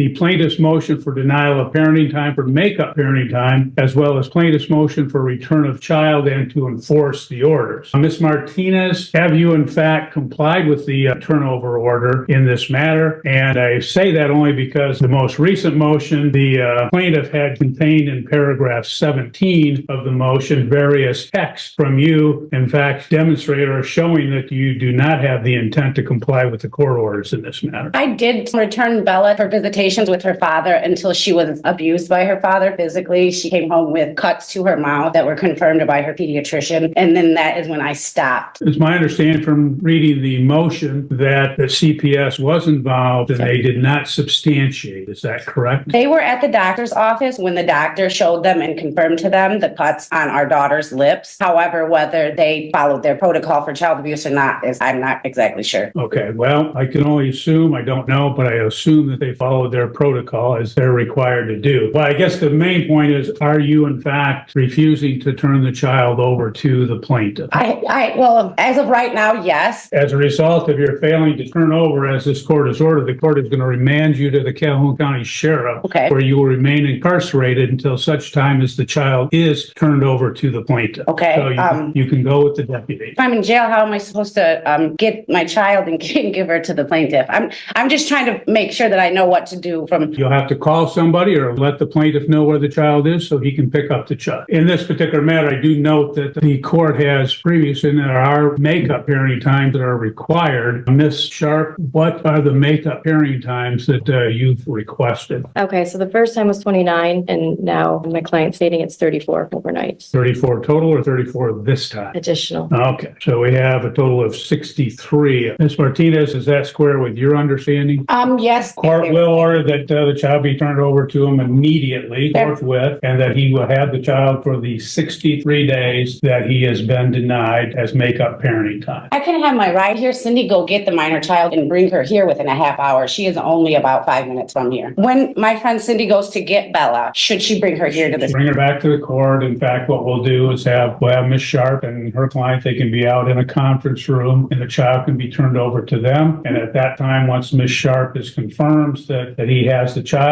the plaintiff's motion for denial of parenting time for make-up parenting time, as well as plaintiff's motion for return of child and to enforce the orders. Ms. Martinez, have you in fact complied with the turnover order in this matter? And I say that only because the most recent motion, the plaintiff had contained in paragraph 17 of the motion various texts from you, in fact, demonstrate or showing that you do not have the intent to comply with the court orders in this matter. I did return Bella for visitations with her father until she was abused by her father physically. She came home with cuts to her mouth that were confirmed by her pediatrician. And then that is when I stopped. It's my understanding from reading the motion that the CPS was involved and they did not substantiate. Is that correct? They were at the doctor's office when the doctor showed them and confirmed to them the cuts on our daughter's lips. However, whether they followed their protocol for child abuse or not is I'm not exactly sure. Okay, well, I can only assume, I don't know, but I assume that they followed their protocol as they're required to do. Well, I guess the main point is, are you in fact refusing to turn the child over to the plaintiff? Well, as of right now, yes. As a result of your failing to turn over, as this court has ordered, the court is going to remand you to the Calhoun County Sheriff, where you will remain incarcerated until such time as the child is turned over to the plaintiff. Okay. So you can go with the deputy. If I'm in jail, how am I supposed to get my child and give her to the plaintiff? I'm just trying to make sure that I know what to do from. You'll have to call somebody or let the plaintiff know where the child is so he can pick up the child. In this particular matter, I do note that the court has previously, and there are make-up parenting times that are required. Ms. Sharp, what are the make-up parenting times that you've requested? Okay, so the first time was 29, and now my client's stating it's 34 overnight. 34 total or 34 this time? Additional. Okay, so we have a total of 63. Ms. Martinez, is that square with your understanding? Yes. Court will order that the child be turned over to him immediately, forthwith, and that he will have the child for the 63 days that he has been denied as make-up parenting time. I can have my ride here, Cindy, go get the minor child and bring her here within a half hour. She is only about 5 minutes from here. When my friend Cindy goes to get Bella, should she bring her here to this? Bring her back to the court. In fact, what we'll do is we'll have Ms. Sharp and her client, they can be out in a conference room and the child can be turned over to them. And at that time, once Ms. Sharp is confirmed that he has the child,